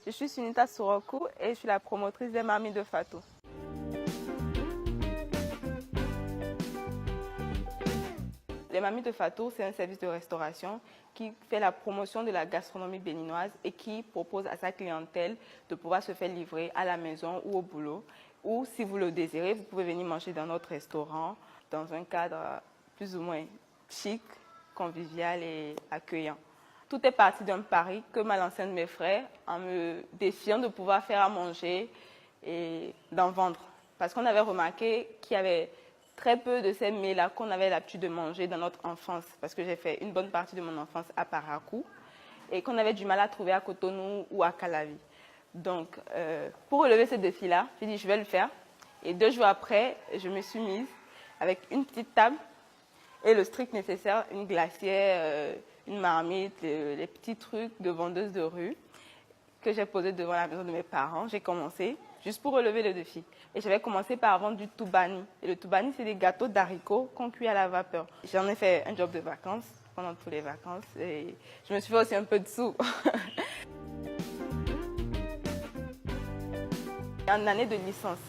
Je suis Sunita Soroku et je suis la promotrice des Mamies de Fatou. Les Mamies de Fatou, c'est un service de restauration qui fait la promotion de la gastronomie béninoise et qui propose à sa clientèle de pouvoir se faire livrer à la maison ou au boulot. Ou si vous le désirez, vous pouvez venir manger dans notre restaurant dans un cadre plus ou moins chic, convivial et accueillant. Tout est parti d'un pari que m'a lancé un de mes frères en me défiant de pouvoir faire à manger et d'en vendre. Parce qu'on avait remarqué qu'il y avait très peu de ces mets-là qu'on avait l'habitude de manger dans notre enfance. Parce que j'ai fait une bonne partie de mon enfance à Parakou et qu'on avait du mal à trouver à Cotonou ou à Calavi. Donc, pour relever ce défi-là, j'ai dit je vais le faire. Et 2 jours après, je me suis mise avec une petite table et le strict nécessaire, une glacière, une marmite, les petits trucs de vendeuse de rue que j'ai posé devant la maison de mes parents. J'ai commencé juste pour relever le défi. Et j'avais commencé par vendre du toubani. Et le toubani, c'est des gâteaux d'haricots qu'on cuit à la vapeur. J'en ai fait un job de vacances pendant toutes les vacances et je me suis fait aussi un peu de sous. En année de licence,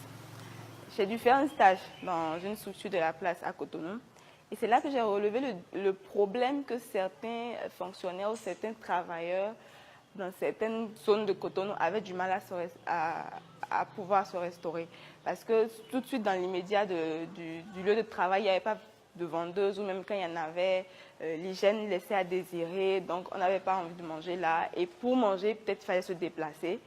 j'ai dû faire un stage dans une structure de la place à Cotonou. Et c'est là que j'ai relevé le problème que certains fonctionnaires ou certains travailleurs dans certaines zones de Cotonou avaient du mal à pouvoir se restaurer. Parce que tout de suite, dans l'immédiat du lieu de travail, il n'y avait pas de vendeuse ou même quand il y en avait, l'hygiène laissait à désirer. Donc, on n'avait pas envie de manger là. Et pour manger, peut-être il fallait se déplacer.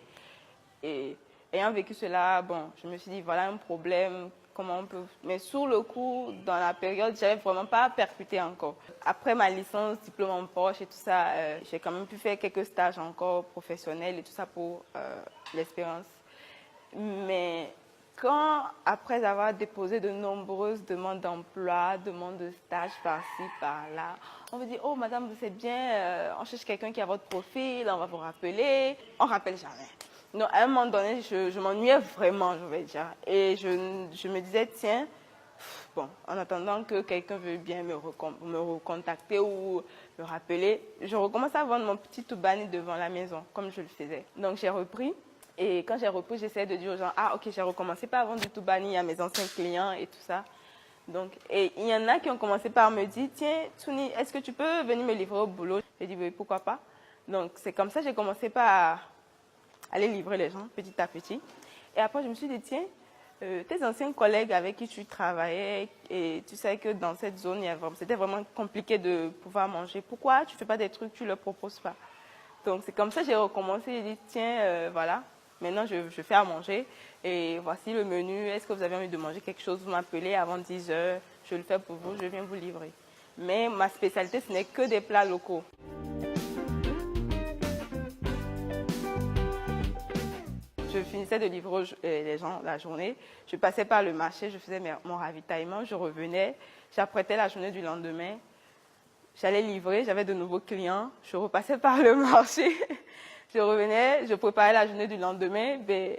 Et ayant vécu cela, bon, je me suis dit, voilà un problème. Comment on peut... Mais sur le coup, dans la période, je n'avais vraiment pas percuté encore. Après ma licence, diplôme en poche et tout ça, j'ai quand même pu faire quelques stages encore professionnels et tout ça pour l'expérience. Mais quand, après avoir déposé de nombreuses demandes d'emploi, demandes de stage par-ci, par-là, on me dit, oh madame, vous êtes bien, on cherche quelqu'un qui a votre profil, on va vous rappeler. On ne rappelle jamais. Non, à un moment donné, je m'ennuyais vraiment, je vais dire. Et je me disais, tiens, bon, en attendant que quelqu'un veuille bien me recontacter ou me rappeler, je recommence à vendre mon petit toubani devant la maison, comme je le faisais. Donc j'ai repris. Et quand j'ai repris, j'essayais de dire aux gens, ah ok, j'ai recommencé par vendre du toubani à mes anciens clients et tout ça. Donc, et il y en a qui ont commencé par me dire, tiens, Tsuni, est-ce que tu peux venir me livrer au boulot? J'ai dit, oui, pourquoi pas. Donc c'est comme ça que j'ai commencé par aller livrer les gens petit à petit. Et après, je me suis dit, tiens, tes anciens collègues avec qui tu travaillais et tu sais que dans cette zone, c'était vraiment compliqué de pouvoir manger. Pourquoi tu ne fais pas des trucs, tu ne leur proposes pas? Donc, c'est comme ça que j'ai recommencé. J'ai dit, tiens, voilà, maintenant je fais à manger et voici le menu. Est-ce que vous avez envie de manger quelque chose? Vous m'appelez avant 10 heures, je le fais pour vous, je viens vous livrer. Mais ma spécialité, ce n'est que des plats locaux. Je finissais de livrer les gens la journée. Je passais par le marché, je faisais mon ravitaillement, je revenais, j'apprêtais la journée du lendemain. J'allais livrer, j'avais de nouveaux clients, je repassais par le marché, je revenais, je préparais la journée du lendemain. Ben,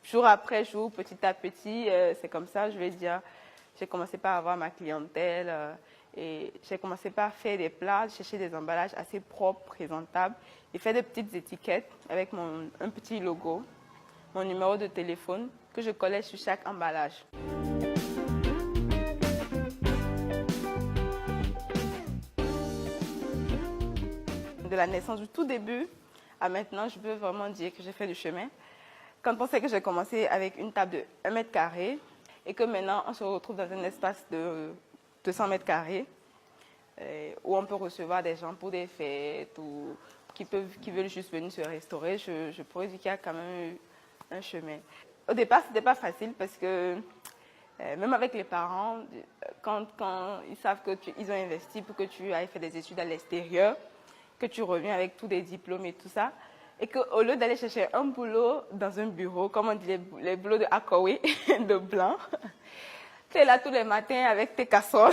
jour après jour, petit à petit, c'est comme ça, je vais dire, j'ai commencé par avoir ma clientèle et j'ai commencé par faire des plats, chercher des emballages assez propres, présentables et faire des petites étiquettes avec un petit logo, mon numéro de téléphone que je collais sur chaque emballage. De la naissance du tout début à maintenant, je peux vraiment dire que j'ai fait du chemin. Quand on sait que j'ai commencé avec une table de 1 mètre carré et que maintenant on se retrouve dans un espace de 200 mètres carrés où on peut recevoir des gens pour des fêtes ou qui veulent juste venir se restaurer, je pourrais dire qu'il y a quand même eu un chemin. Au départ, ce n'était pas facile parce que même avec les parents, quand ils savent qu'ils ont investi pour que tu ailles faire des études à l'extérieur, que tu reviens avec tous des diplômes et tout ça, et qu'au lieu d'aller chercher un boulot dans un bureau, comme on dit les boulots de Akawé, de blanc, tu es là tous les matins avec tes casseroles,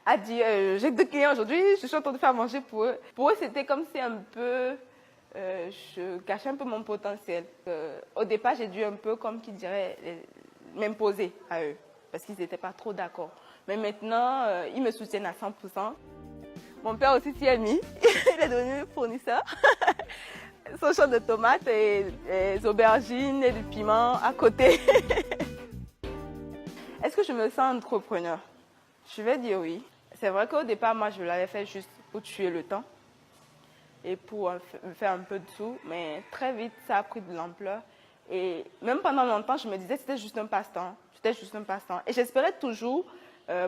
à dire j'ai 2 clients aujourd'hui, je suis en train de faire manger pour eux. Pour eux, c'était comme si un peu, je cachais un peu mon potentiel. Au départ, j'ai dû un peu, comme qui dirait, m'imposer à eux, parce qu'ils n'étaient pas trop d'accord. Mais maintenant, ils me soutiennent à 100%. Mon père aussi s'y est mis, il est devenu fournisseur. son champ de tomates et des aubergines et du piment à côté. Est-ce que je me sens entrepreneur? Je vais dire oui. C'est vrai qu'au départ, moi, je l'avais fait juste pour tuer le temps et pour me faire un peu de sous, mais très vite, ça a pris de l'ampleur. Et même pendant longtemps, je me disais que c'était juste un passe-temps. C'était juste un passe-temps. Et j'espérais toujours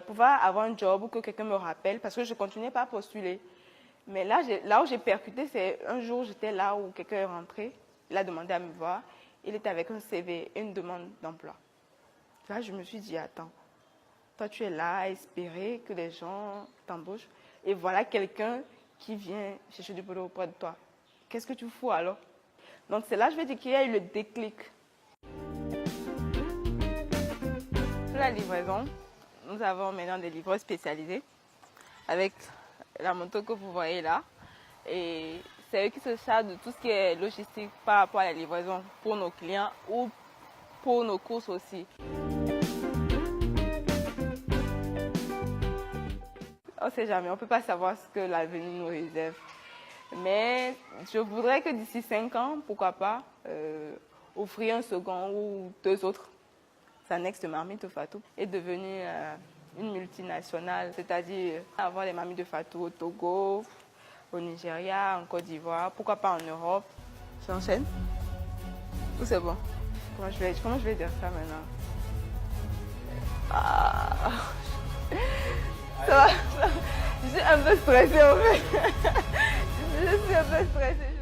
pouvoir avoir un job ou que quelqu'un me rappelle parce que je ne continuais pas à postuler. Mais là où j'ai percuté, c'est un jour, j'étais là où quelqu'un est rentré. Il a demandé à me voir. Il était avec un CV et une demande d'emploi. Là, je me suis dit, attends, toi, tu es là à espérer que les gens t'embauchent. Et voilà quelqu'un qui vient chercher du boulot auprès de toi. Qu'est-ce que tu fous alors? Donc, c'est là, je vais dire qu'il y a eu le déclic. Pour la livraison, nous avons maintenant des livreurs spécialisés avec la moto que vous voyez là. Et c'est eux qui se chargent de tout ce qui est logistique par rapport à la livraison pour nos clients ou pour nos courses aussi. On ne sait jamais, on ne peut pas savoir ce que l'avenir nous réserve. Mais je voudrais que d'ici 5 ans, pourquoi pas, offrir un second ou 2 autres annexes de Marmite de Fatou et devenir une multinationale, c'est-à-dire avoir les Marmites de Fatou au Togo, au Nigeria, en Côte d'Ivoire, pourquoi pas en Europe. J'enchaîne? Ou c'est bon? Comment je vais dire ça maintenant? Ah. Ça va. Je suis un peu stressée en fait. Je suis un peu stressée.